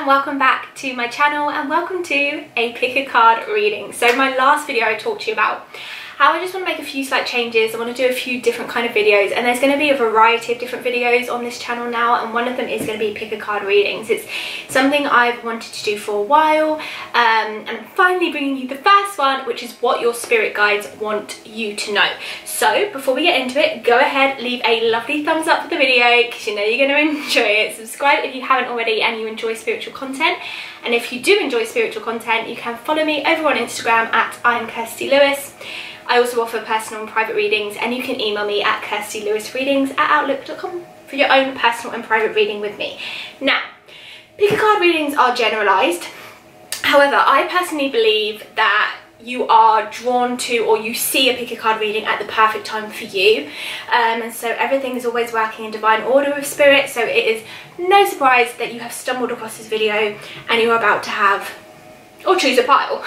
and welcome back to my channel and welcome to a pick a card reading. So my last video I talked to you about how I just want to make a few slight changes. I want to do a few different kind of videos, and there's going to be a variety of different videos on this channel now, and one of them is going to be pick a card readings. It's something I've wanted to do for a while, and I'm finally bringing you the first one, which is what your spirit guides want you to know. So before we get into it, go ahead, leave a lovely thumbs up for the video because you know you're going to enjoy it. Subscribe if you haven't already and you enjoy spiritual content, and if you do enjoy spiritual content, you can follow me over on Instagram at IamKirstyLewis. I also offer personal and private readings, and you can email me at kirstylewisreadings@outlook.com for your own personal and private reading with me. Now, pick a card readings are generalised. However, I personally believe that you are drawn to, or you see a pick a card reading at the perfect time for you, and so everything is always working in divine order with spirit. So it is no surprise that you have stumbled across this video and you're about to have or choose a pile.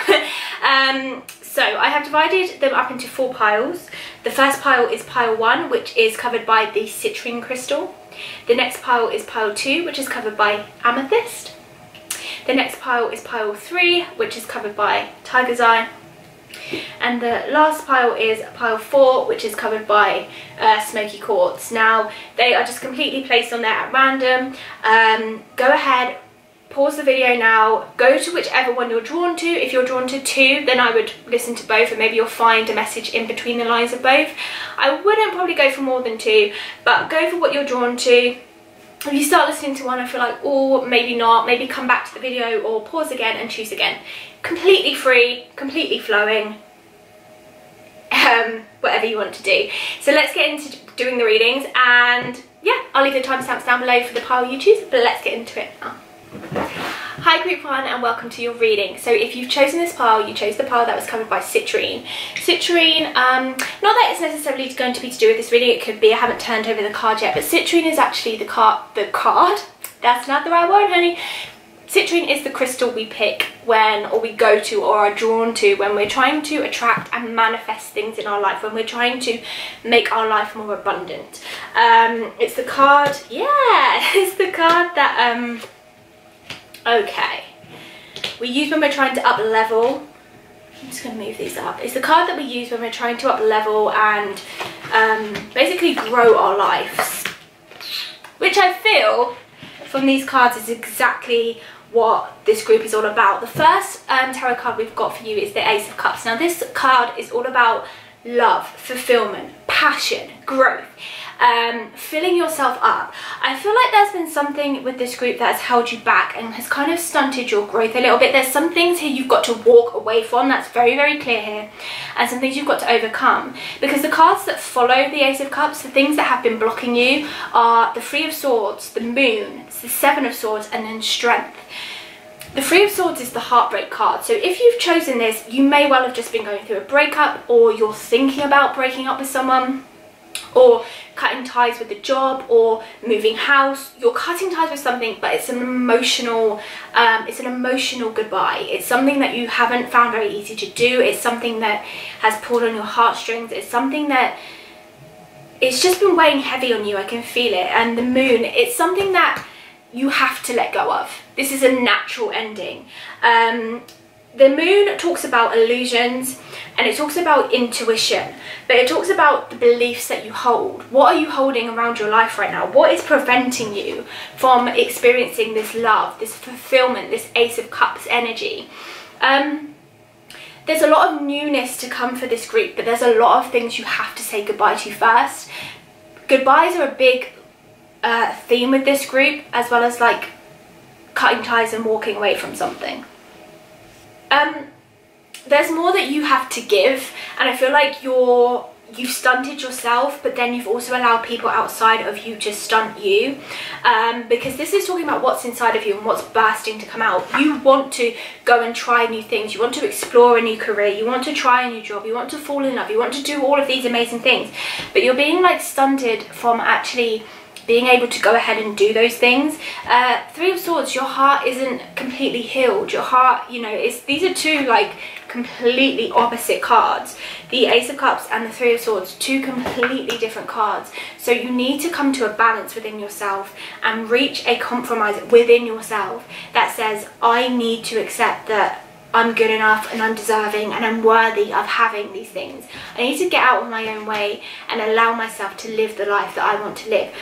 So I have divided them up into 4 piles. The first pile is pile 1, which is covered by the citrine crystal. The next pile is pile 2, which is covered by amethyst. The next pile is pile 3, which is covered by tiger's eye. And the last pile is pile 4, which is covered by smoky quartz. Now, they are just completely placed on there at random. Go ahead, pause the video now, go to whichever one you're drawn to. If you're drawn to 2, then I would listen to both, and maybe you'll find a message in between the lines of both. I wouldn't probably go for more than 2, but go for what you're drawn to. If you start listening to one and feel like, oh, maybe not, maybe come back to the video or pause again and choose again. Completely free, completely flowing, whatever you want to do. So let's get into doing the readings, and yeah, I'll leave the timestamps down below for the pile you choose, but let's get into it now. Hi group 1 and welcome to your reading. So if you've chosen this pile, you chose the pile that was covered by citrine. Citrine, not that it's necessarily going to be to do with this reading, it could be, I haven't turned over the card yet, but citrine is actually the card, that's not the right word, honey. Citrine is the crystal we pick when, or we go to, or are drawn to when we're trying to attract and manifest things in our life, when we're trying to make our life more abundant. It's the card, yeah, it's the card that, okay, we use when we're trying to up level. I'm just going to move these up. It's the card that we use when we're trying to up level and basically grow our lives, which I feel from these cards is exactly what this group is all about. The first tarot card we've got for you is the Ace of Cups. Now this card is all about love, fulfillment, passion, growth, filling yourself up. I feel like there's been something with this group that has held you back and has kind of stunted your growth a little bit. There's some things here you've got to walk away from, that's very, very clear here, and some things you've got to overcome, because the cards that follow the Ace of Cups, the things that have been blocking you, are the Three of Swords, the Moon, it's the Seven of Swords, and then Strength. The Three of Swords is the heartbreak card. So if you've chosen this, you may well have just been going through a breakup, or you're thinking about breaking up with someone, or cutting ties with a job, or moving house. You're cutting ties with something, but it's an emotional goodbye. It's something that you haven't found very easy to do. It's something that has pulled on your heartstrings. It's something that it's just been weighing heavy on you. I can feel it. And the Moon, it's something that you have to let go of. This is a natural ending. The Moon talks about illusions, and it talks about intuition, but it talks about the beliefs that you hold. What are you holding around your life right now? What is preventing you from experiencing this love, this fulfillment, this Ace of Cups energy? There's a lot of newness to come for this group, but there's a lot of things you have to say goodbye to first. Goodbyes are a big theme with this group, as well as like cutting ties and walking away from something. There's more that you have to give, and I feel like you've stunted yourself, but then you've also allowed people outside of you to stunt you, because this is talking about what's inside of you and what's bursting to come out. You want to go and try new things, you want to explore a new career, you want to try a new job, you want to fall in love, you want to do all of these amazing things, but you're being like stunted from actually being able to go ahead and do those things. Three of Swords, your heart isn't completely healed. Your heart, you know, these are two like completely opposite cards. The Ace of Cups and the Three of Swords, two completely different cards. So you need to come to a balance within yourself and reach a compromise within yourself that says, I need to accept that I'm good enough and I'm deserving and I'm worthy of having these things. I need to get out of my own way and allow myself to live the life that I want to live.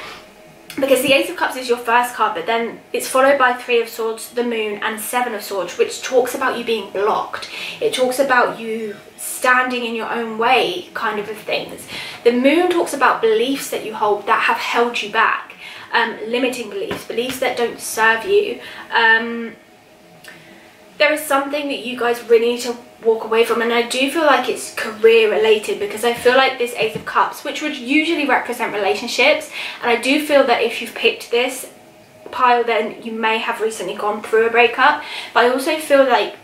Because the Ace of Cups is your first card, but then it's followed by Three of Swords, the Moon, and Seven of Swords, which talks about you being blocked. It talks about you standing in your own way, kind of things. The Moon talks about beliefs that you hold that have held you back, limiting beliefs, beliefs that don't serve you. There is something that you guys really need to walk away from, and I do feel like it's career related, because I feel like this Ace of Cups, which would usually represent relationships, and I do feel that if you've picked this pile, then you may have recently gone through a breakup. But I also feel like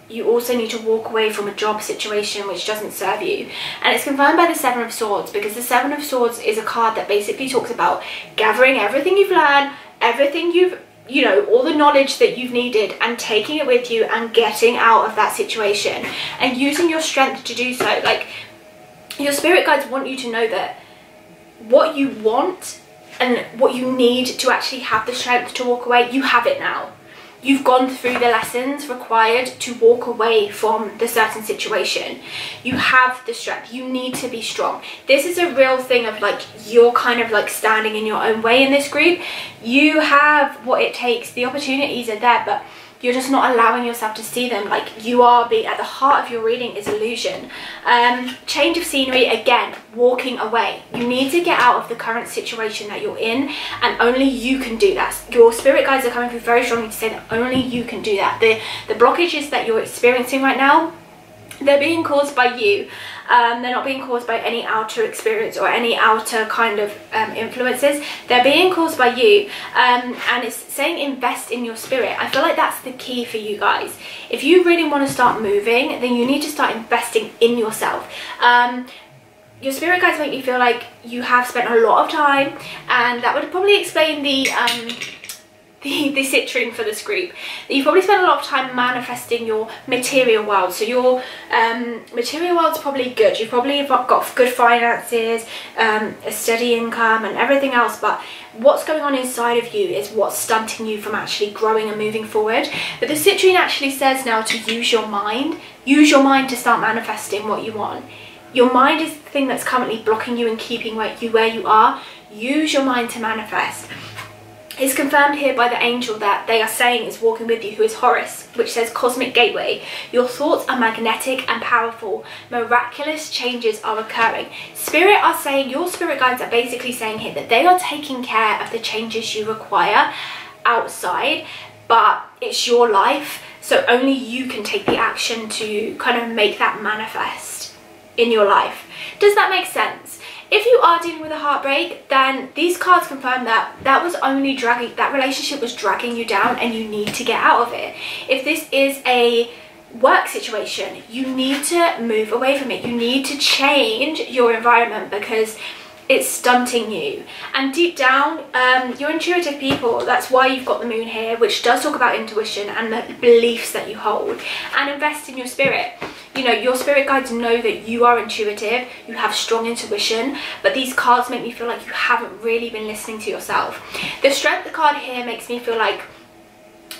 you also need to walk away from a job situation which doesn't serve you. And it's confirmed by the Seven of Swords, because the Seven of Swords is a card that basically talks about gathering everything you've learned, everything you've, you know, all the knowledge that you've needed, and taking it with you and getting out of that situation and using your strength to do so. Like, your spirit guides want you to know that what you want and what you need to actually have the strength to walk away, you have it now. You've gone through the lessons required to walk away from the certain situation. You have the strength. You need to be strong. This is a real thing of like, you're kind of like standing in your own way in this group. You have what it takes. The opportunities are there, but you're just not allowing yourself to see them. Like, you are being at the heart of your reading is illusion. Change of scenery, again, walking away. You need to get out of the current situation that you're in, and only you can do that. Your spirit guides are coming through very strongly to say that only you can do that. The blockages that you're experiencing right now, they're being caused by you. They're not being caused by any outer experience or any outer kind of influences. They're being caused by you. And it's saying invest in your spirit. I feel like that's the key for you guys. If you really want to start moving, then you need to start investing in yourself. Your spirit guides make you feel like you have spent a lot of time, and that would probably explain the citrine for this group. You probably spend a lot of time manifesting your material world. So your material world's probably good. You've probably got good finances, a steady income and everything else, but what's going on inside of you is what's stunting you from actually growing and moving forward. But the citrine actually says now to use your mind. Use your mind to start manifesting what you want. Your mind is the thing that's currently blocking you and keeping where you are. Use your mind to manifest. It's confirmed here by the angel that they are saying is walking with you, who is Horus, which says cosmic gateway. Your thoughts are magnetic and powerful. Miraculous changes are occurring. Spirit are saying, your spirit guides are basically saying here that they are taking care of the changes you require outside, but it's your life, so only you can take the action to kind of make that manifest in your life. Does that make sense? If you are dealing with a heartbreak, then these cards confirm that that relationship was dragging you down and you need to get out of it. If this is a work situation, you need to move away from it. You need to change your environment because it's stunting you. And deep down, you're intuitive people. That's why you've got the moon here, which does talk about intuition and the beliefs that you hold. And invest in your spirit. You know, your spirit guides know that you are intuitive, you have strong intuition, but these cards make me feel like you haven't really been listening to yourself. The strength card here makes me feel like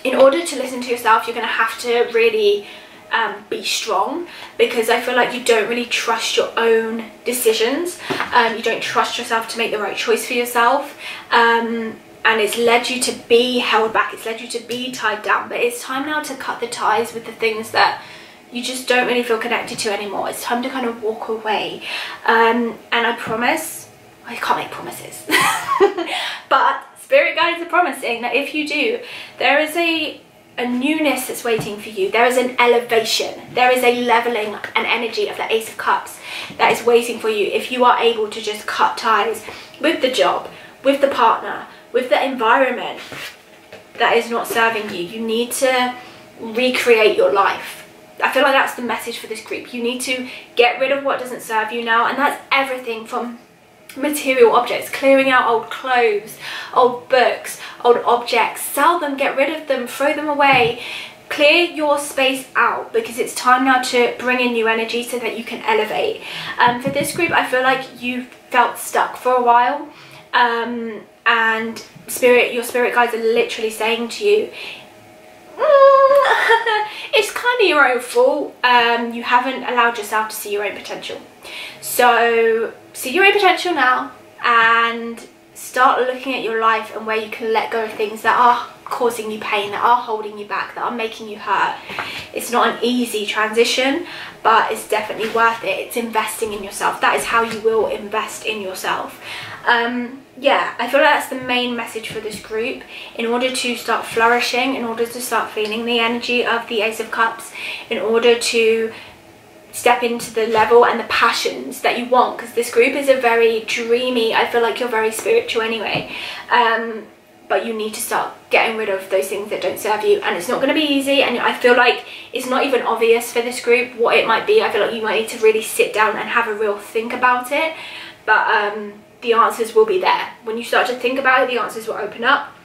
in order to listen to yourself, you're going to have to really be strong, because I feel like you don't really trust your own decisions. You don't trust yourself to make the right choice for yourself. And it's led you to be held back. It's led you to be tied down. But it's time now to cut the ties with the things that you just don't really feel connected to anymore. It's time to kind of walk away. And I promise, I can't make promises, but spirit guides are promising that if you do, there is a newness that's waiting for you. There is an elevation. There is a leveling and energy of the Ace of Cups that is waiting for you if you are able to just cut ties with the job, with the partner, with the environment that is not serving you. You need to recreate your life. I feel like that's the message for this group. You need to get rid of what doesn't serve you now, and that's everything from material objects, clearing out old clothes, old books, old objects, sell them, get rid of them, throw them away. clear your space out, because it's time now to bring in new energy so that you can elevate. For this group, I feel like you felt stuck for a while, and your spirit guides are literally saying to you, it's kind of your own fault. You haven't allowed yourself to see your own potential. So see your own potential now, and start looking at your life and where you can let go of things that are causing you pain, that are holding you back, that are making you hurt. It's not an easy transition, but it's definitely worth it. It's investing in yourself. That is how you will invest in yourself. Yeah, I feel like that's the main message for this group. In order to start flourishing, in order to start feeling the energy of the Ace of Cups, in order to step into the level and the passions that you want, because this group is a very dreamy, I feel like you're very spiritual anyway, but you need to start getting rid of those things that don't serve you, and it's not going to be easy, and I feel like it's not even obvious for this group what it might be. I feel like you might need to really sit down and have a real think about it, but the answers will be there. When you start to think about it, the answers will open up.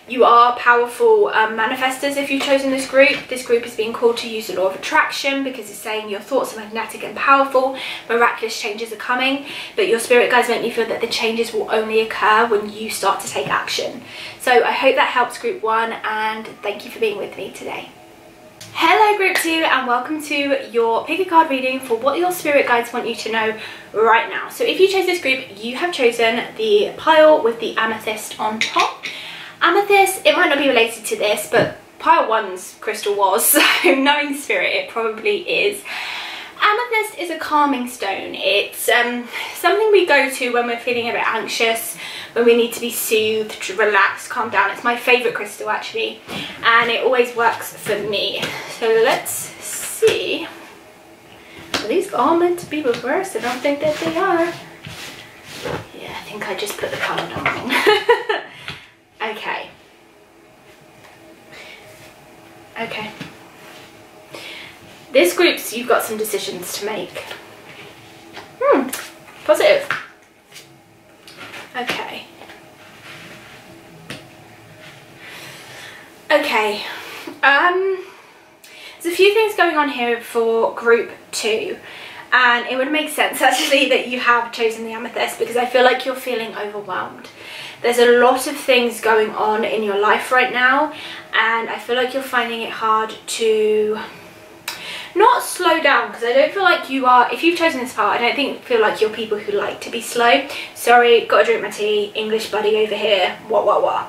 You are powerful manifestors if you've chosen this group. This group is being called to use the law of attraction, because it's saying your thoughts are magnetic and powerful. Miraculous changes are coming, but your spirit guides make me feel that the changes will only occur when you start to take action. So I hope that helps group 1, and thank you for being with me today. Hello group 2, and welcome to your pick a card reading for what your spirit guides want you to know right now. So if you chose this group, you have chosen the pile with the amethyst on top. Amethyst, it might not be related to this, but pile 1's crystal was, so knowing spirit, it probably is. Amethyst is a calming stone. It's something we go to when we're feeling a bit anxious, when we need to be soothed, relaxed, calm down. It's my favourite crystal actually, and it always works for me. So let's see. Are these all meant to be reversed? I don't think that they are. Yeah, I think I just put the colour down wrong. Okay. Okay. This group's, you've got some decisions to make. Positive. Okay. Okay. There's a few things going on here for group 2. And it would make sense actually that you have chosen the amethyst, because I feel like you're feeling overwhelmed. There's a lot of things going on in your life right now, and I feel like you're finding it hard to not slow down, because I don't feel like you are. If you've chosen this part, I don't feel like you're people who like to be slow. Sorry, gotta drink my tea, English buddy over here, what.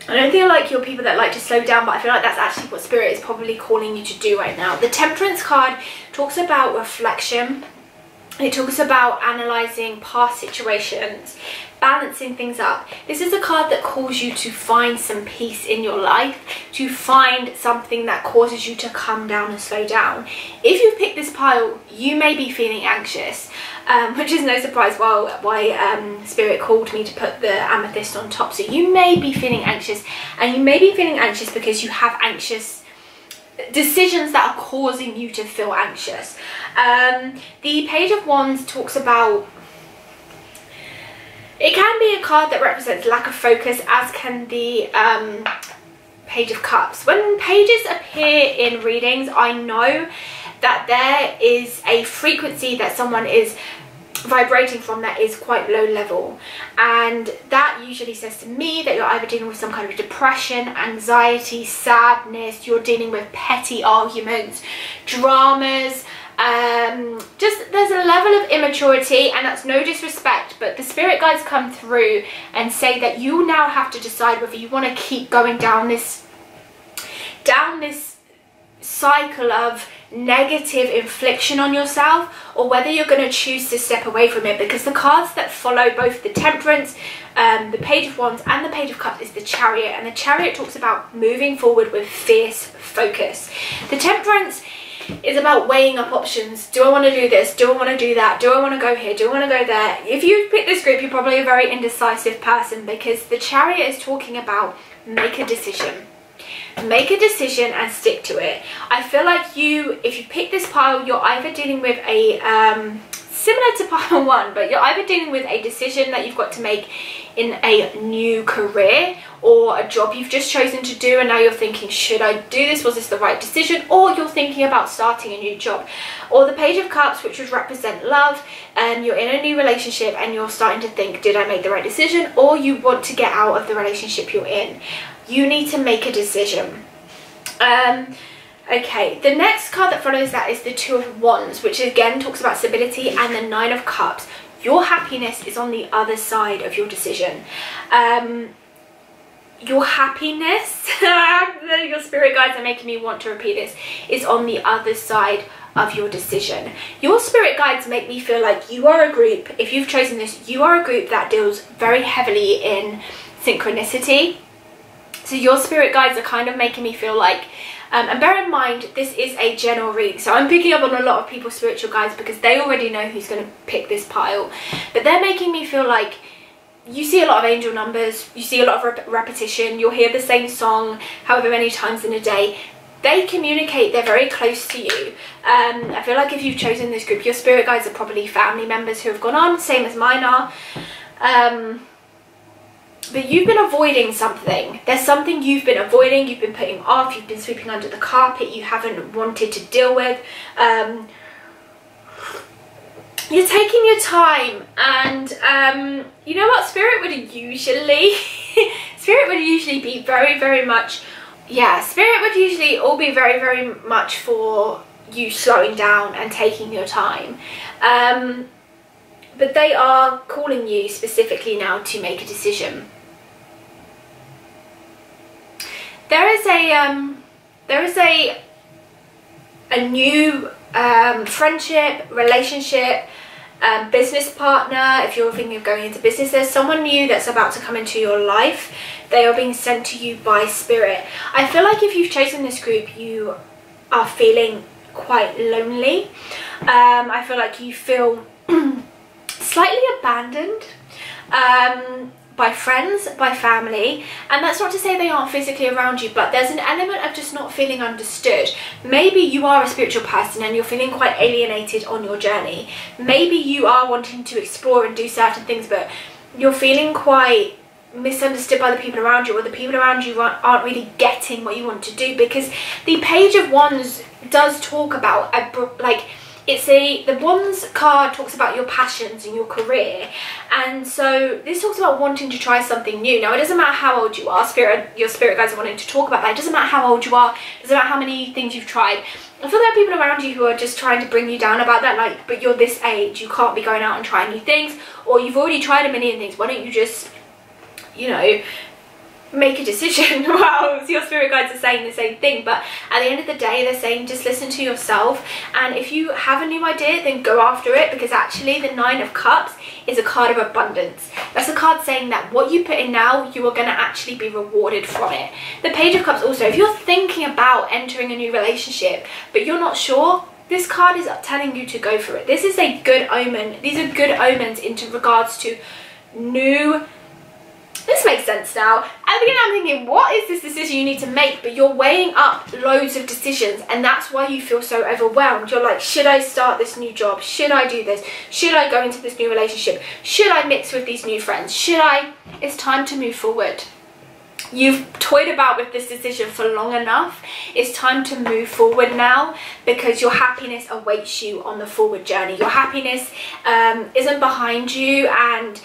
I don't feel like you're people that like to slow down, but I feel like that's actually what spirit is probably calling you to do right now. The Temperance card talks about reflection. It talks about analysing past situations, balancing things up. This is a card that calls you to find some peace in your life, to find something that causes you to calm down and slow down. If you pick this pile, you may be feeling anxious, which is no surprise why Spirit called me to put the amethyst on top. So you may be feeling anxious, and you may be feeling anxious because you have anxious decisions that are causing you to feel anxious. The Page of Wands talks about, it can be a card that represents lack of focus, as can the Page of Cups. When pages appear in readings, I know that there is a frequency that someone is vibrating from that is quite low level, and that usually says to me that you're either dealing with some kind of depression, anxiety, sadness, you're dealing with petty arguments, dramas, just there's a level of immaturity, and that's no disrespect, but the spirit guides come through and say that you now have to decide whether you want to keep going down this cycle of negative infliction on yourself, or whether you're going to choose to step away from it, because the cards that follow both the Temperance, the Page of Wands and the Page of Cups is the Chariot, and the Chariot talks about moving forward with fierce focus. The Temperance is about weighing up options. Do I want to do this? Do I want to do that? Do I want to go here? Do I want to go there? If you pick this group, you're probably a very indecisive person, because the Chariot is talking about make a decision. Make a decision and stick to it. I feel like if you pick this pile, you're either dealing with a similar to pile 1, but you're either dealing with a decision that you've got to make in a new career, or a job you've just chosen to do and now you're thinking, should I do this, was this the right decision? Or you're thinking about starting a new job. Or the Page of Cups, which would represent love, and you're in a new relationship and you're starting to think, did I make the right decision? Or you want to get out of the relationship you're in. You need to make a decision. Okay, the next card that follows that is the Two of Wands, which again talks about stability, and the Nine of Cups. Your happiness is on the other side of your decision. Your happiness, your spirit guides are making me want to repeat this, is on the other side of your decision. Your spirit guides make me feel like you are a group, if you've chosen this, you are a group that deals very heavily in synchronicity. So your spirit guides are kind of making me feel like, and bear in mind, this is a general read, so I'm picking up on a lot of people's spiritual guides because they already know who's going to pick this pile. But they're making me feel like you see a lot of angel numbers, you see a lot of repetition, you'll hear the same song however many times in a day. They communicate, they're very close to you. I feel like if you've chosen this group, your spirit guides are probably family members who have gone on, same as mine are. But you've been avoiding something. There's something you've been avoiding, you've been putting off, you've been sweeping under the carpet, you haven't wanted to deal with. You're taking your time, and you know what, Spirit would usually Spirit would usually be very much, yeah, Spirit would usually all be very much for you slowing down and taking your time. But they are calling you specifically now to make a decision. There is a new friendship, relationship, business partner. If you're thinking of going into business, there's someone new that's about to come into your life. They are being sent to you by Spirit. I feel like if you've chosen this group, you are feeling quite lonely. I feel like you feel slightly abandoned by friends, by family, and that's not to say they aren't physically around you, but there's an element of just not feeling understood. Maybe you are a spiritual person and you're feeling quite alienated on your journey. Maybe you are wanting to explore and do certain things, but you're feeling quite misunderstood by the people around you, or the people around you aren't really getting what you want to do, because the Page of Wands does talk about the Wands card talks about your passions and your career, and so this talks about wanting to try something new. Now, it doesn't matter how old you are, your spirit guides are wanting to talk about that. It doesn't matter how old you are, it doesn't matter how many things you've tried. I feel there are people around you who are just trying to bring you down about that, like, but you're this age, you can't be going out and trying new things, or you've already tried a million things, why don't you just, you know, make a decision? Wow, your spirit guides are saying the same thing, but at the end of the day, they're saying just listen to yourself, and if you have a new idea, then go after it, because actually the Nine of Cups is a card of abundance. That's a card saying that what you put in now, you are going to actually be rewarded from it. The Page of Cups also, if you're thinking about entering a new relationship but you're not sure, this card is telling you to go for it. This is a good omen. These are good omens into regards to new. This makes sense now. At the beginning I'm thinking, what is this decision you need to make? But you're weighing up loads of decisions, and that's why you feel so overwhelmed. You're like, should I start this new job? Should I do this? Should I go into this new relationship? Should I mix with these new friends? Should I? It's time to move forward. You've toyed about with this decision for long enough. It's time to move forward now, because your happiness awaits you on the forward journey. Your happiness isn't behind you, and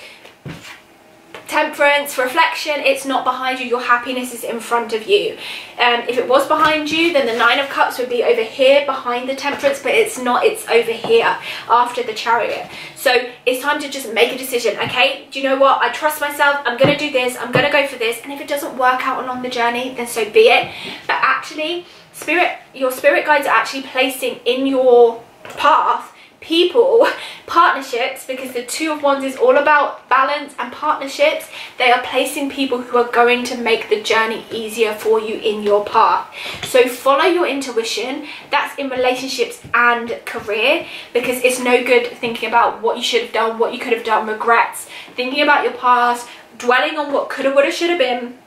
Temperance, reflection, it's not behind you. Your happiness is in front of you. If it was behind you, then the Nine of Cups would be over here behind the Temperance, but it's not. It's over here after the Chariot. So it's time to just make a decision. Okay, do you know what? I trust myself. I'm going to do this. I'm going to go for this. And if it doesn't work out along the journey, then so be it. But actually, your spirit guides are actually placing in your path people, partnerships, because the Two of Wands is all about balance and partnerships. They are placing people who are going to make the journey easier for you in your path. So follow your intuition. That's in relationships and career, because it's no good thinking about what you should have done, what you could have done, regrets, thinking about your past, dwelling on what could have, would have, should have been.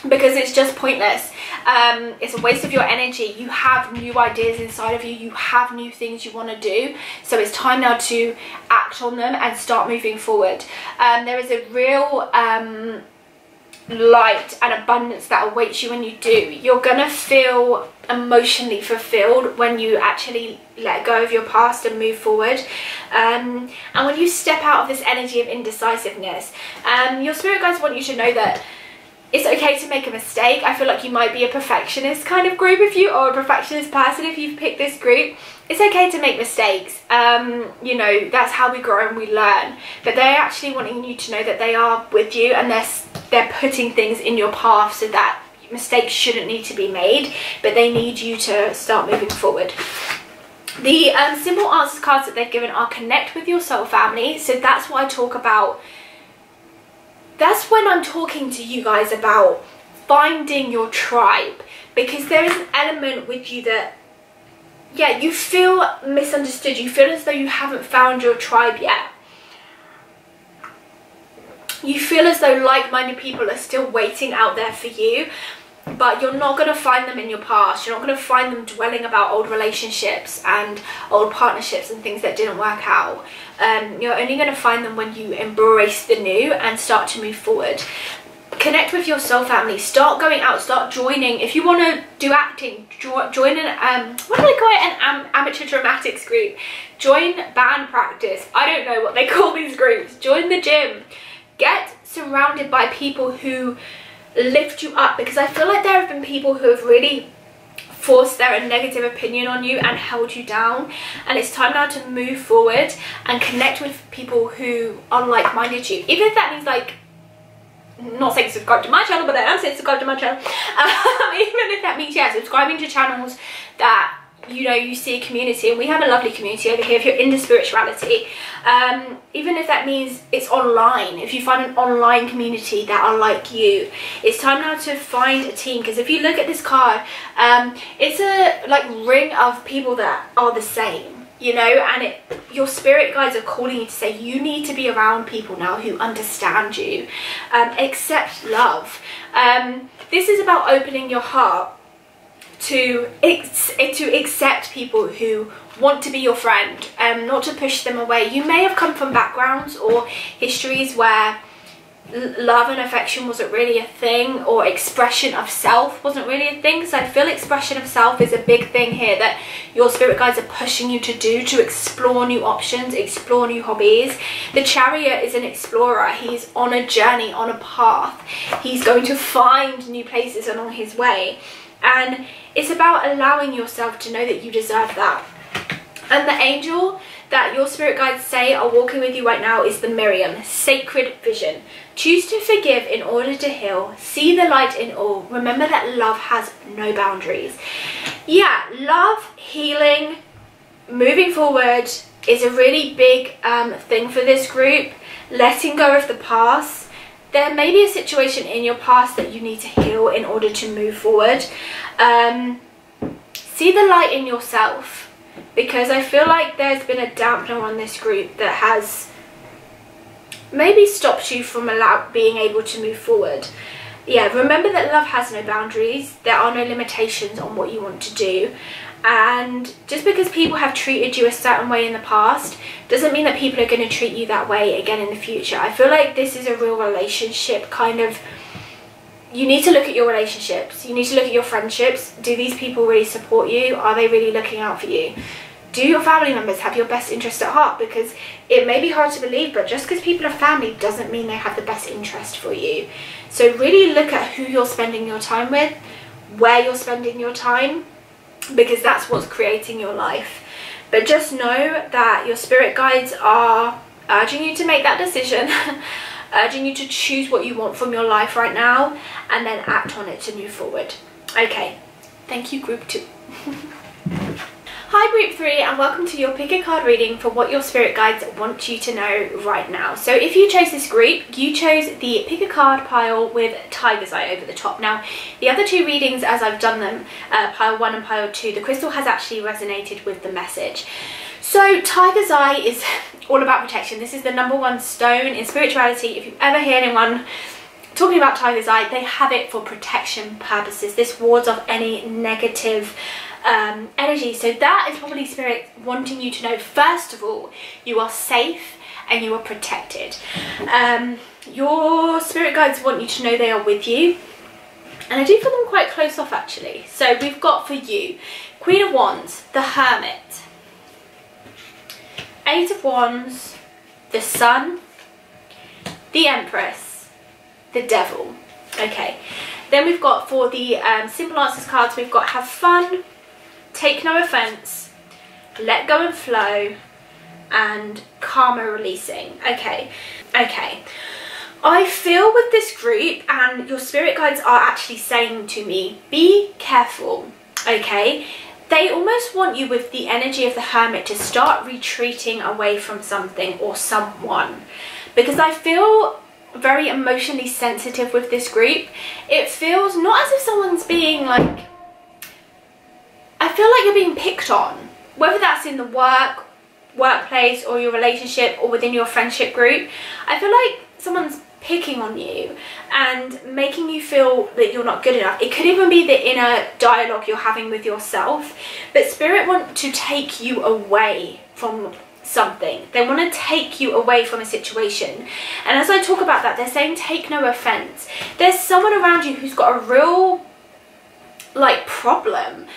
because it's just pointless. It's a waste of your energy. You have new ideas inside of you. You have new things you want to do. So it's time now to act on them and start moving forward. There is a real light and abundance that awaits you when you do. You're gonna feel emotionally fulfilled when you actually let go of your past and move forward, and when you step out of this energy of indecisiveness. Your spirit guides want you to know that it's okay to make a mistake. I feel like you might be a perfectionist kind of group if you, or a perfectionist person if you've picked this group. It's okay to make mistakes. You know, that's how we grow and we learn. But they're actually wanting you to know that they are with you, and they're putting things in your path so that mistakes shouldn't need to be made, but they need you to start moving forward. The simple answers cards that they've given are connect with your soul family. So that's what I talk about. That's when I'm talking to you guys about finding your tribe, because there is an element with you that, yeah, you feel misunderstood. You feel as though you haven't found your tribe yet. You feel as though like-minded people are still waiting out there for you, but you're not going to find them in your past. You're not going to find them dwelling about old relationships and old partnerships and things that didn't work out. You're only going to find them when you embrace the new and start to move forward. Connect with your soul family. Start going out. Start joining. If you want to do acting, join an what do they call it? An amateur dramatics group. Join band practice. I don't know what they call these groups. Join the gym. Get surrounded by people who lift you up, because I feel like there have been people who have really forced their negative opinion on you and held you down, and it's time now to move forward and connect with people who are like-minded to you. Even if that means, like, not saying subscribe to my channel, but I am saying subscribe to my channel. Even if that means, yeah, subscribing to channels that, you know, you see a community, and we have a lovely community over here if you're into spirituality. Even if that means it's online, if you find an online community that are like you, it's time now to find a team. Because if you look at this card, it's a like ring of people that are the same, you know, and your spirit guides are calling you to say you need to be around people now who understand you, accept love. This is about opening your heart to accept people who want to be your friend, not to push them away. You may have come from backgrounds or histories where love and affection wasn't really a thing, or expression of self wasn't really a thing. So I feel expression of self is a big thing here that your spirit guides are pushing you to do, to explore new options, explore new hobbies. The Chariot is an explorer. He's on a journey, on a path. He's going to find new places along his way. And it's about allowing yourself to know that you deserve that. And the angel that your spirit guides say are walking with you right now is the Miriam, sacred vision. Choose to forgive in order to heal. See the light in all. Remember that love has no boundaries. Yeah, love, healing, moving forward is a really big thing for this group. Letting go of the past. There may be a situation in your past that you need to heal in order to move forward. See the light in yourself, because I feel like there's been a dampener on this group that has maybe stopped you from being able to move forward. Yeah, remember that love has no boundaries. There are no limitations on what you want to do. And just because people have treated you a certain way in the past doesn't mean that people are going to treat you that way again in the future. I feel like this is a real relationship kind of. You need to look at your relationships. You need to look at your friendships. Do these people really support you? Are they really looking out for you? Do your family members have your best interest at heart? Because it may be hard to believe, but just because people are family doesn't mean they have the best interest for you. So really look at who you're spending your time with, where you're spending your time, because that's what's creating your life. But just know that your spirit guides are urging you to make that decision, urging you to choose what you want from your life right now, and then act on it to move forward. Okay, thank you group 2. Hi group 3, and welcome to your pick a card reading for what your spirit guides want you to know right now. So if you chose this group, you chose the pick a card pile with Tiger's Eye over the top. Now the other 2 readings, as I've done them, pile 1 and pile 2, the crystal has actually resonated with the message. So Tiger's Eye is all about protection. This is the #1 stone in spirituality. If you ever hear anyone talking about tiger's eye, they have it for protection purposes. This wards off any negative energy. So that is probably spirit wanting you to know, first of all, you are safe and you are protected. Your spirit guides want you to know they are with you, and I do feel them quite close off actually. So we've got for you Queen of Wands, the Hermit, Eight of Wands, the Sun, the Empress, the Devil. Okay, then we've got for the simple answers cards, we've got have fun, take no offense, let go and flow, and karma releasing. Okay. I feel with this group, and your spirit guides are actually saying to me, be careful, okay? They almost want you with the energy of the Hermit to start retreating away from something or someone, because I feel very emotionally sensitive with this group. It feels not as if someone's being like, I feel like you're being picked on, whether that's in the workplace or your relationship or within your friendship group. I feel like someone's picking on you and making you feel that you're not good enough. It could even be the inner dialogue you're having with yourself, but spirit want to take you away from something. They want to take you away from a situation, and as I talk about that, they're saying take no offense. There's someone around you who's got a real like problem,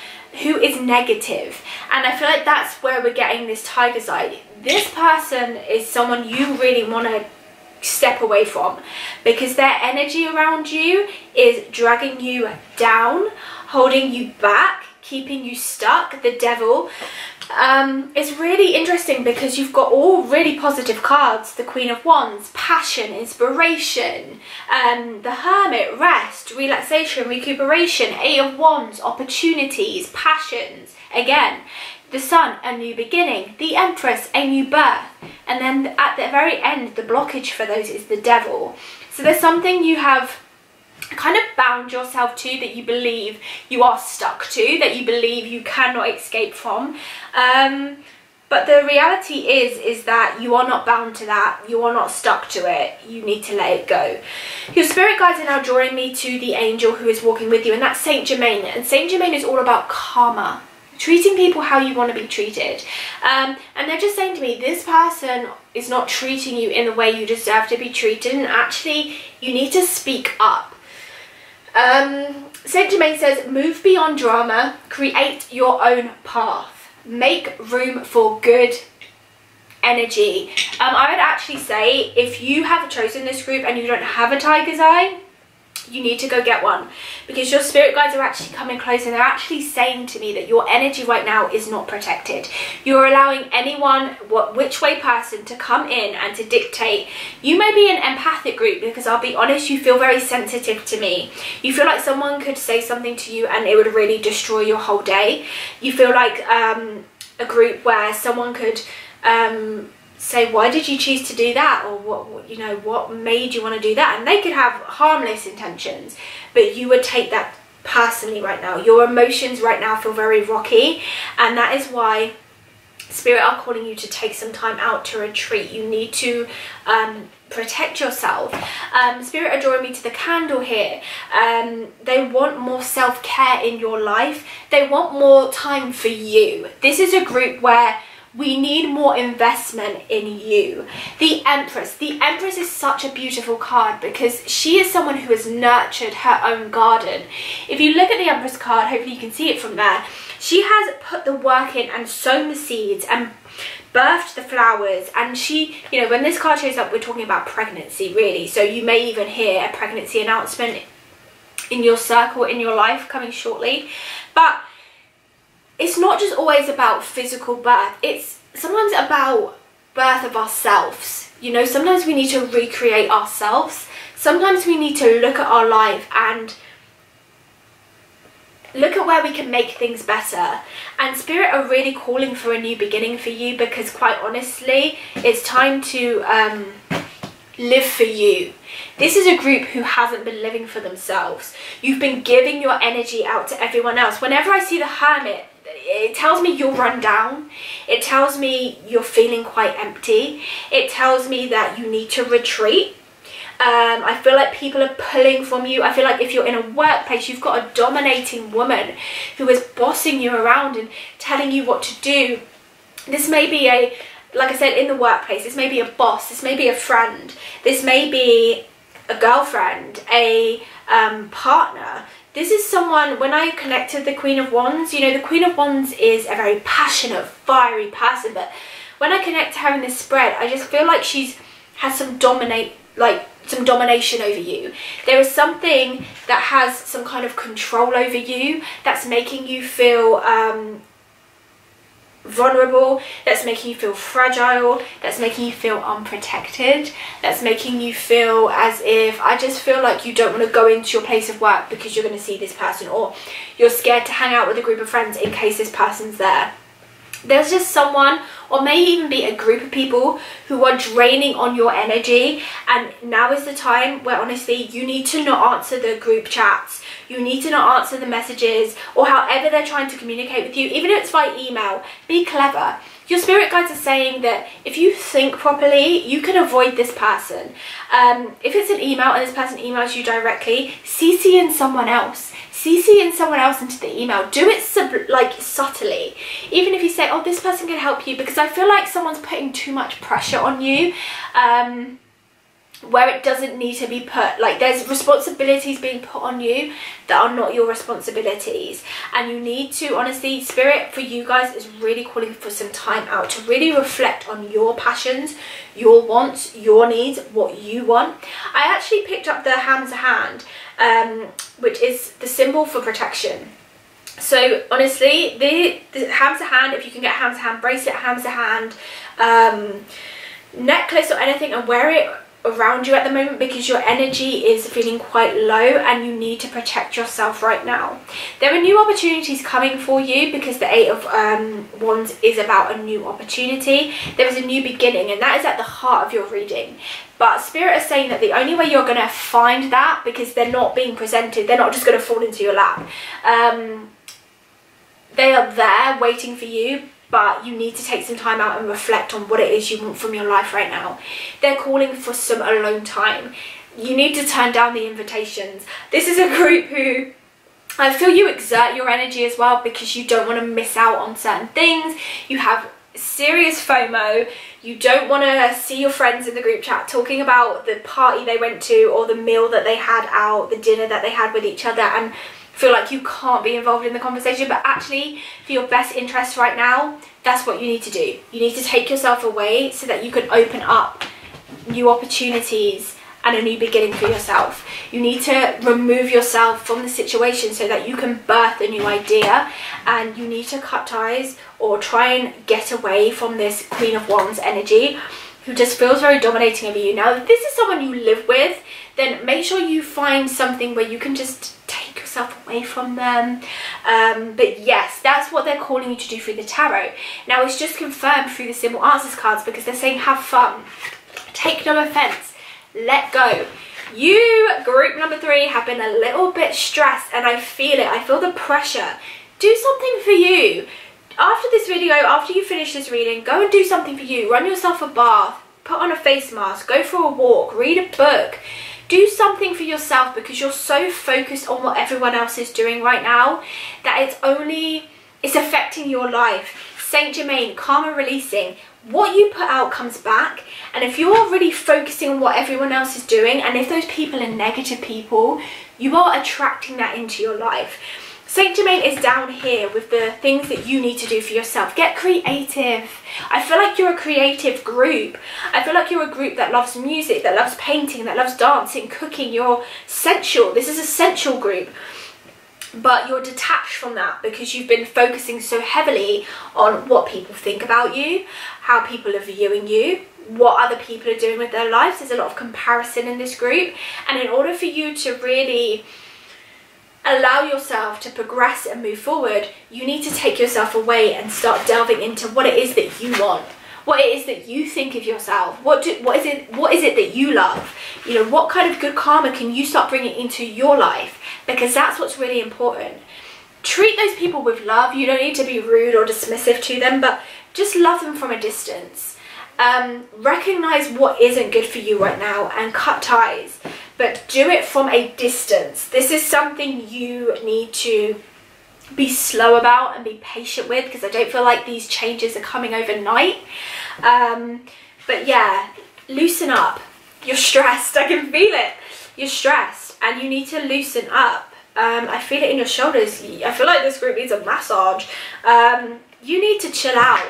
who is negative, and I feel like that's where we're getting this tiger's eye. This person is someone you really want to step away from, because their energy around you is dragging you down, holding you back, keeping you stuck. The Devil. It's really interesting because you've got all really positive cards. The Queen of Wands, passion, inspiration, the Hermit, rest, relaxation, recuperation, Eight of Wands, opportunities, passions, again, the Sun, a new beginning, the Empress, a new birth, and then at the very end, the blockage for those is the Devil. So there's something you have kind of bound yourself to, that you believe you are stuck to, that you believe you cannot escape from. But the reality is that you are not bound to that. You are not stuck to it. You need to let it go. Your spirit guides are now drawing me to the angel who is walking with you, and that's Saint Germain. And Saint Germain is all about karma, treating people how you want to be treated. And they're just saying to me, this person is not treating you in the way you deserve to be treated, and actually you need to speak up. Saint Germain says, move beyond drama, create your own path, make room for good energy. I would actually say, if you have chosen this group and you don't have a tiger's eye, you need to go get one, because your spirit guides are actually coming close, and they're actually saying to me that your energy right now is not protected. You're allowing anyone, which way person, to come in and to dictate. You may be an empathic group, because I'll be honest, you feel very sensitive to me. You feel like someone could say something to you and it would really destroy your whole day. You feel like a group where someone could say, why did you choose to do that, or what made you want to do that, and they could have harmless intentions, but you would take that personally right now. Your emotions right now feel very rocky, and that is why spirit are calling you to take some time out to retreat. You need to protect yourself. Spirit are drawing me to the candle here. They want more self-care in your life. They want more time for you. This is a group where we need more investment in you. The Empress. The Empress is such a beautiful card, because she is someone who has nurtured her own garden. If you look at the Empress card, hopefully you can see it from there, she has put the work in and sown the seeds and birthed the flowers. And she, when this card shows up, we're talking about pregnancy, really. So you may even hear a pregnancy announcement in your circle, in your life, coming shortly. But it's not just always about physical birth. It's sometimes about birth of ourselves. Sometimes we need to recreate ourselves. Sometimes we need to look at our life and look at where we can make things better. And spirit are really calling for a new beginning for you, because quite honestly, it's time to live for you. This is a group who hasn't been living for themselves. You've been giving your energy out to everyone else. Whenever I see the Hermit, it tells me you're run down. It tells me you're feeling quite empty. It tells me that you need to retreat. I feel like people are pulling from you. I feel like if you're in a workplace, you've got a dominating woman who is bossing you around and telling you what to do. This may be like I said, in the workplace, this may be a boss, this may be a friend, this may be a girlfriend, a partner. This is someone, when I connected the Queen of Wands, you know, the Queen of Wands is a very passionate, fiery person, but when I connect to her in this spread, I just feel like has some domination over you. There is something that has some kind of control over you, that's making you feel vulnerable, that's making you feel fragile, that's making you feel unprotected, that's making you feel as if, I just feel like you don't want to go into your place of work because you're going to see this person, or you're scared to hang out with a group of friends in case this person's there. There's just someone, or may even be a group of people, who are draining on your energy, and now is the time where honestly you need to not answer the group chats, you need to not answer the messages, or however they're trying to communicate with you, even if it's by email. Be clever. Your spirit guides are saying that if you think properly, you can avoid this person. If it's an email and this person emails you directly, CC in someone else. CC in someone else into the email. Do it subtly. Even if you say, oh, this person can help you, because I feel like someone's putting too much pressure on you. Where it doesn't need to be put. Like, there's responsibilities being put on you that are not your responsibilities, and you need to, honestly, spirit for you guys is really calling for some time out to really reflect on your passions, your wants, your needs, what you want. I actually picked up the Ham's hand, which is the symbol for protection. So honestly, the Ham's hand, if you can get Ham's hand bracelet, Ham's hand necklace or anything, and wear it around you at the moment, because your energy is feeling quite low and you need to protect yourself right now. There are new opportunities coming for you, because the Eight of Wands is about a new opportunity. There is a new beginning, and that is at the heart of your reading. But Spirit is saying that the only way you're going to find that, because they're not being presented, they're not just going to fall into your lap. They are there waiting for you, but you need to take some time out and reflect on what it is you want from your life right now. They're calling for some alone time. You need to turn down the invitations. This is a group who, I feel you exert your energy as well, because you don't want to miss out on certain things. You have serious FOMO. You don't want to see your friends in the group chat talking about the party they went to, or the meal that they had out, the dinner that they had with each other, and feel like you can't be involved in the conversation. But actually, for your best interest right now, that's what you need to do. You need to take yourself away so that you can open up new opportunities and a new beginning for yourself. You need to remove yourself from the situation so that you can birth a new idea, and you need to cut ties or try and get away from this Queen of Wands energy who just feels very dominating over you. Now, if this is someone you live with, then make sure you find something where you can just take yourself away from them. But yes, that's what they're calling you to do through the tarot. Now, it's just confirmed through the Symbol Answers cards, because they're saying have fun, take no offense, let go. You, group number 3, have been a little bit stressed, and I feel it. I feel the pressure. Do something for you. After this video, after you finish this reading, go and do something for you. Run yourself a bath, put on a face mask, go for a walk, read a book. Do something for yourself, because you're so focused on what everyone else is doing right now that it's affecting your life. Saint Germain, karma releasing. What you put out comes back, and if you're really focusing on what everyone else is doing, and if those people are negative people, you are attracting that into your life. Saint Germain is down here with the things that you need to do for yourself. Get creative. I feel like you're a creative group. I feel like you're a group that loves music, that loves painting, that loves dancing, cooking. You're sensual. This is a sensual group. But you're detached from that because you've been focusing so heavily on what people think about you, how people are viewing you, what other people are doing with their lives. There's a lot of comparison in this group. And in order for you to really allow yourself to progress and move forward, you need to take yourself away and start delving into what it is that you want, what it is that you think of yourself, what is it that you love. You know, what kind of good karma can you start bringing into your life, because that's what's really important. Treat those people with love. You don't need to be rude or dismissive to them, but just love them from a distance. recognize what isn't good for you right now and cut ties, but do it from a distance. This is something you need to be slow about and be patient with, because I don't feel like these changes are coming overnight. But yeah, loosen up. You're stressed. I can feel it. You're stressed and you need to loosen up. I feel it in your shoulders. I feel like this group needs a massage. You need to chill out.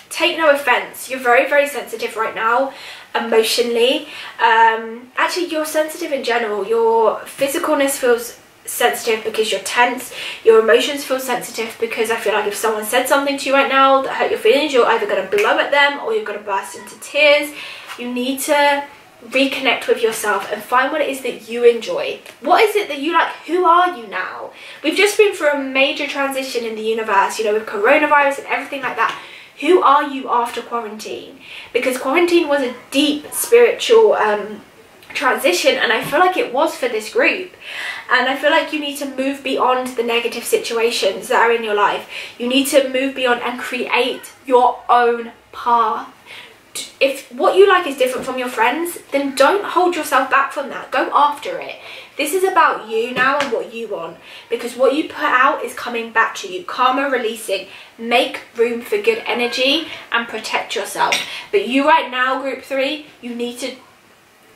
Take no offense. You're very, very sensitive right now emotionally. Actually, you're sensitive in general. Your physicalness feels sensitive because you're tense. Your emotions feel sensitive because I feel like if someone said something to you right now that hurt your feelings, you're either going to blow at them or you're going to burst into tears. You need to reconnect with yourself and find what it is that you enjoy. What is it that you like? Who are you now? We've just been through a major transition in the universe, you know, with coronavirus and everything like that. Who are you after quarantine? Because quarantine was a deep spiritual transition, and I feel like it was for this group. And I feel like you need to move beyond the negative situations that are in your life. You need to move beyond and create your own path. If what you like is different from your friends, then don't hold yourself back from that. Go after it. This is about you now and what you want, because what you put out is coming back to you. Karma releasing. Make room for good energy and protect yourself. But you right now, group 3, you need to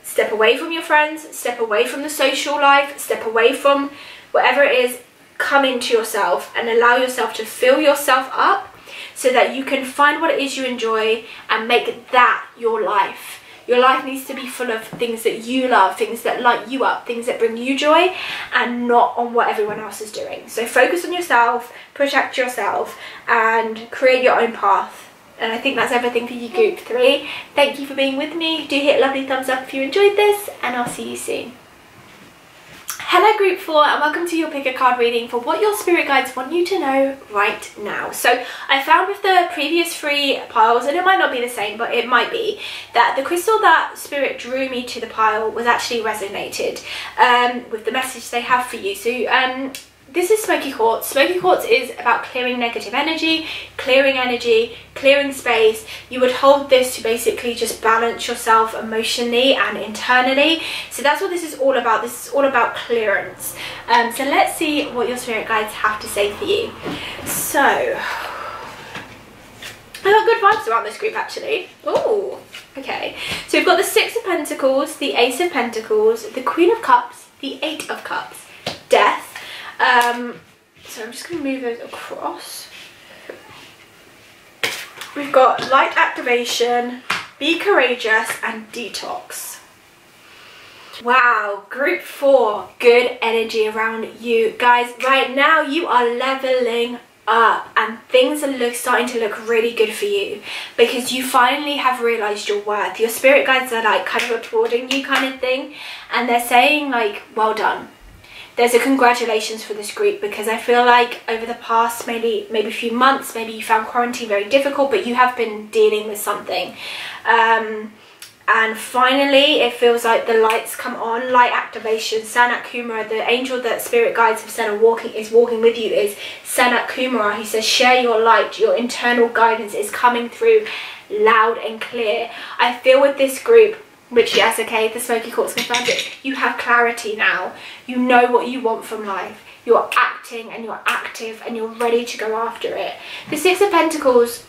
step away from your friends, step away from the social life, step away from whatever it is. Come into yourself and allow yourself to fill yourself up, so that you can find what it is you enjoy and make that your life. Your life needs to be full of things that you love, things that light you up, things that bring you joy, and not on what everyone else is doing. So focus on yourself, protect yourself, and create your own path. And I think that's everything for you, group 3. Thank you for being with me. Do hit a lovely thumbs up if you enjoyed this, and I'll see you soon. Hello group 4, and welcome to your pick a card reading for what your spirit guides want you to know right now. So I found with the previous 3 piles, and it might not be the same, but it might be, that the crystal that spirit drew me to the pile was actually resonated with the message they have for you. So this is smoky quartz. Smoky quartz is about clearing negative energy, clearing space. You would hold this to basically just balance yourself emotionally and internally. So that's what this is all about. This is all about clearance. So let's see what your spirit guides have to say for you. So I got good vibes around this group actually. Oh, okay. So we've got the 6 of Pentacles, the Ace of Pentacles, the Queen of Cups, the 8 of Cups, Death. So I'm just going to move those across. We've got light activation, be courageous, and detox. Wow, group 4, good energy around you. Guys, right now you are leveling up and things are starting to look really good for you, because you finally have realized your worth. Your spirit guides are like kind of applauding you kind of thing, and they're saying like, well done. There's a congratulations for this group, because I feel like over the past maybe a few months, maybe you found quarantine very difficult, but you have been dealing with something. And finally, it feels like the lights come on, light activation. Sanat Kumara, the angel that spirit guides have said is walking with you, is Sanat Kumara. He says, share your light, your internal guidance is coming through loud and clear. I feel with this group, which, yes, okay, the smoky quartz confirms it, you have clarity now. You know what you want from life. You're acting and you're active and you're ready to go after it. The 6 of Pentacles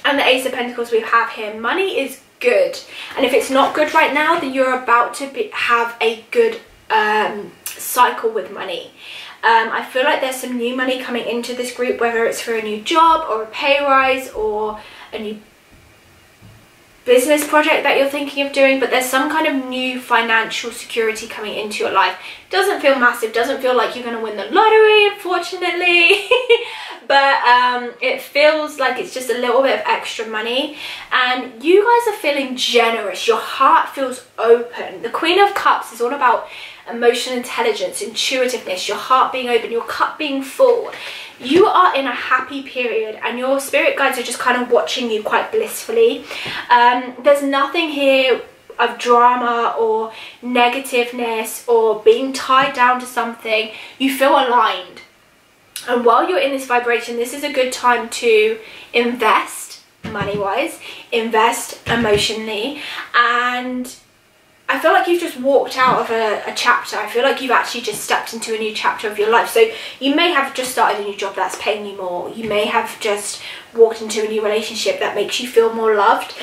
and the Ace of Pentacles we have here, money is good. And if it's not good right now, then you're about to have a good cycle with money. I feel like there's some new money coming into this group, whether it's for a new job or a pay rise or a new business project that you're thinking of doing, but there's some kind of new financial security coming into your life. Doesn't feel massive, doesn't feel like you're going to win the lottery, unfortunately, but it feels like it's just a little bit of extra money, and you guys are feeling generous. Your heart feels open. The Queen of Cups is all about emotional intelligence, intuitiveness, your heart being open, your cup being full. You are in a happy period and your spirit guides are just kind of watching you quite blissfully. There's nothing here of drama or negativeness or being tied down to something. You feel aligned. And while you're in this vibration, this is a good time to invest money-wise, invest emotionally, and I feel like you've just walked out of a chapter. I feel like you've actually just stepped into a new chapter of your life. So you may have just started a new job that's paying you more. You may have just walked into a new relationship that makes you feel more loved.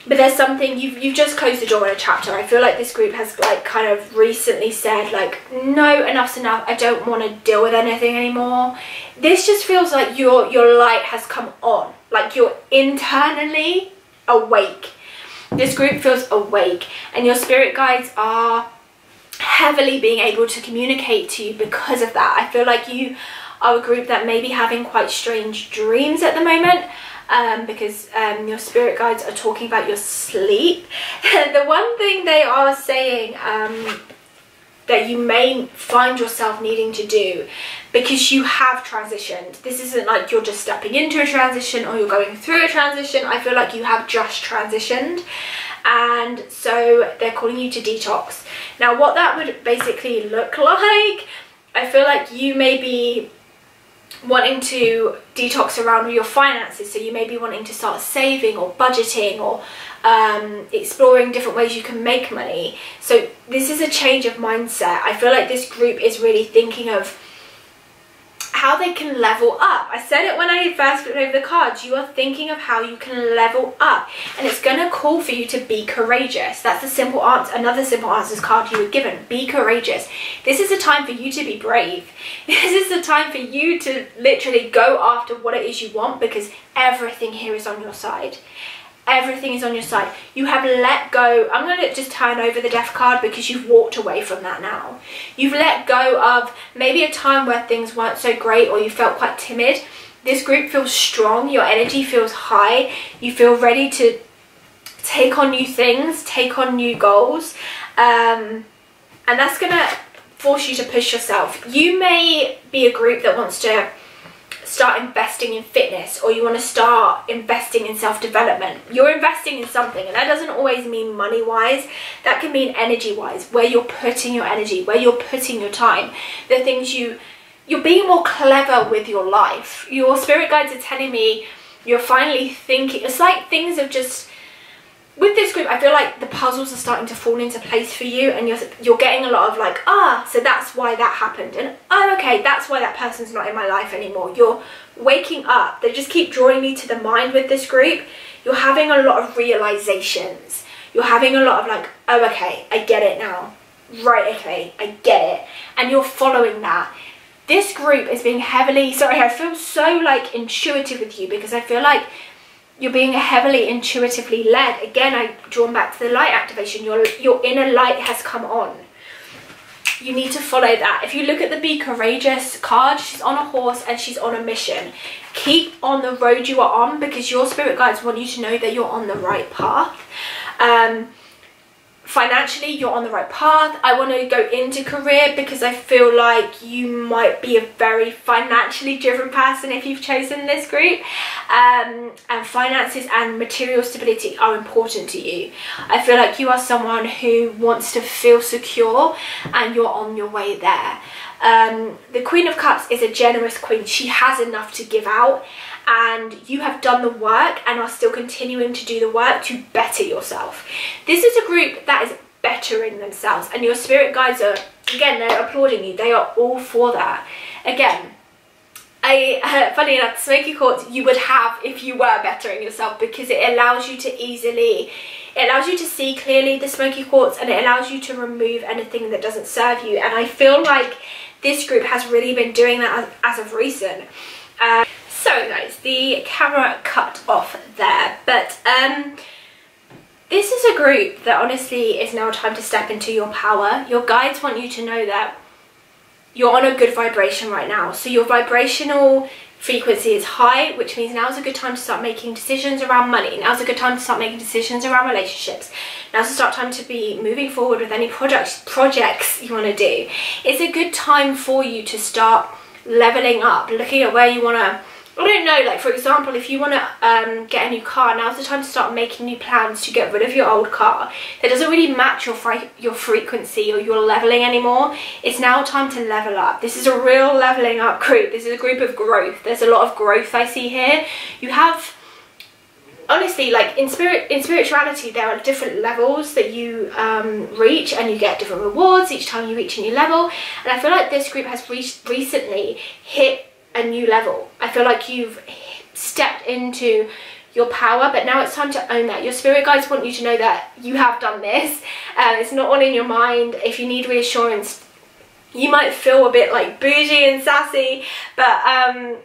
But there's something, you've just closed the door on a chapter. I feel like this group has like kind of recently said like, no, enough's enough. I don't want to deal with anything anymore. This just feels like your light has come on. Like you're internally awake. This group feels awake, and your spirit guides are heavily being able to communicate to you because of that. I feel like you are a group that may be having quite strange dreams at the moment, because your spirit guides are talking about your sleep. The one thing they are saying that you may find yourself needing to do, because you have transitioned. This isn't like you're just stepping into a transition or you're going through a transition. I feel like you have just transitioned, and so they're calling you to detox. Now what that would basically look like, I feel like you may be wanting to detox around your finances. So you may be wanting to start saving or budgeting or exploring different ways you can make money. So this is a change of mindset. I feel like this group is really thinking of how they can level up. I said it when I first flipped over the cards. You are thinking of how you can level up, and it's going to call for you to be courageous. That's the simple answer. Another simple answers card you were given. Be courageous. This is a time for you to be brave. This is the time for you to literally go after what it is you want, because everything here is on your side. Everything is on your side. You have let go. I'm going to just turn over the death card because you've walked away from that now. You've let go of maybe a time where things weren't so great or you felt quite timid. This group feels strong. Your energy feels high. You feel ready to take on new things, take on new goals. And that's going to force you to push yourself. You may be a group that wants to start investing in fitness, or you want to start investing in self-development. You're investing in something, and that doesn't always mean money wise. That can mean energy wise, where you're putting your energy, where you're putting your time, the things you're being more clever with your life. Your spirit guides are telling me you're finally thinking. It's like things have just, with this group, I feel like the puzzles are starting to fall into place for you, and you're getting a lot of like, so that's why that happened, and okay, that's why that person's not in my life anymore. You're waking up. They just keep drawing me to the mind with this group. You're having a lot of realizations. You're having a lot of like, okay, I get it now. Right, okay, I get it. And you're following that. This group is being heavily, sorry, I feel so like intuitive with you, because I feel like you're being heavily intuitively led. Again, I've drawn back to the light activation. Your inner light has come on. You need to follow that. If you look at the Be Courageous card, she's on a horse and she's on a mission. Keep on the road you are on, because your spirit guides want you to know that you're on the right path. Financially, you're on the right path. I want to go into career because I feel like you might be a very financially driven person if you've chosen this group. And finances and material stability are important to you. I feel like you are someone who wants to feel secure, and you're on your way there. The Queen of Cups is a generous queen. She has enough to give out, and you have done the work and are still continuing to do the work to better yourself. This is a group that is bettering themselves, and your spirit guides are, again, they're applauding you. They are all for that. Again, funny enough, smoky quartz you would have if you were bettering yourself, because it allows you to easily, it allows you to see clearly, the smoky quartz, and it allows you to remove anything that doesn't serve you. And I feel like this group has really been doing that as of recent. So guys, the camera cut off there, but this is a group that honestly is now time to step into your power. Your guides want you to know that you're on a good vibration right now. So your vibrational frequency is high, which means now's a good time to start making decisions around money. Now's a good time to start making decisions around relationships. Now's the time to be moving forward with any projects you want to do. It's a good time for you to start leveling up, looking at where you want to, I don't know, like for example, if you want to get a new car, now's the time to start making new plans to get rid of your old car that doesn't really match your frequency or your leveling anymore. It's now time to level up. This is a real leveling up group. This is a group of growth. There's a lot of growth I see here. You have honestly, like in spirituality, there are different levels that you reach, and you get different rewards each time you reach a new level. And I feel like this group has recently hit a new level. I feel like you've stepped into your power, but now it's time to own that. Your spirit guides want you to know that you have done this. It's not all in your mind. If you need reassurance, you might feel a bit like bougie and sassy, but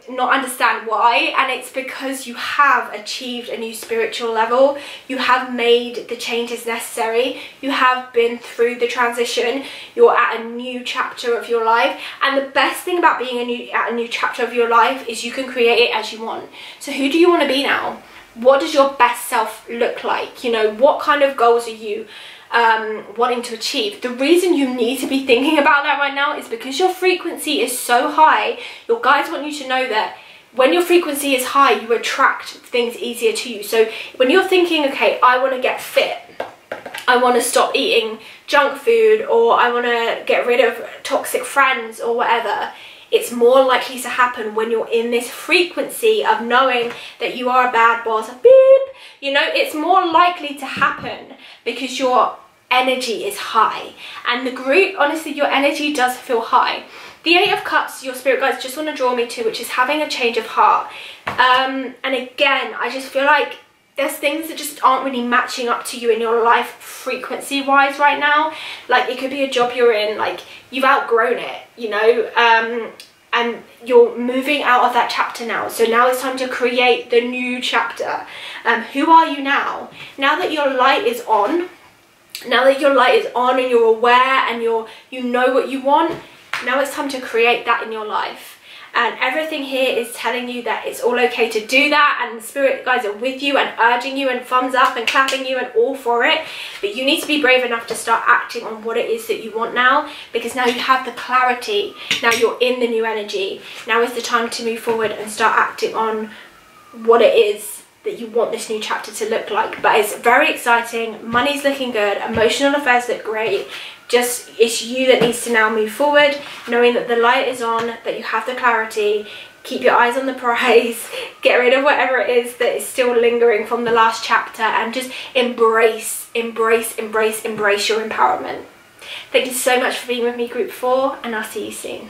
not understand why. And it's because you have achieved a new spiritual level. You have made the changes necessary. You have been through the transition. You're at a new chapter of your life. And the best thing about being at a new chapter of your life is you can create it as you want. So who do you want to be now? What does your best self look like? You know, what kind of goals are you wanting to achieve? The reason you need to be thinking about that right now is because your frequency is so high. Your guides want you to know that when your frequency is high, you attract things easier to you. So when you're thinking, okay, I want to get fit, I want to stop eating junk food, or I want to get rid of toxic friends or whatever, it's more likely to happen when you're in this frequency of knowing that you are a bad boss. Beep. You know, it's more likely to happen because your energy is high. And the group, honestly, your energy does feel high. The 8 of Cups, your spirit guides just want to draw me to, which is having a change of heart. And again, I just feel like there's things that just aren't really matching up to you in your life frequency wise right now. Like it could be a job you're in, like you've outgrown it, you know, and you're moving out of that chapter now. So now it's time to create the new chapter. Who are you now? Now that your light is on, and you're aware and you know what you want, now it's time to create that in your life. And everything here is telling you that it's all okay to do that, and the spirit guides are with you and urging you and thumbs up and clapping you and all for it. But you need to be brave enough to start acting on what it is that you want now, because now you have the clarity. Now you're in the new energy. Now is the time to move forward and start acting on what it is that you want this new chapter to look like. But it's very exciting. Money's looking good. Emotional affairs look great. Just, it's you that needs to now move forward, knowing that the light is on, that you have the clarity. Keep your eyes on the prize, get rid of whatever it is that is still lingering from the last chapter, and just embrace your empowerment. Thank you so much for being with me, Group 4, and I'll see you soon.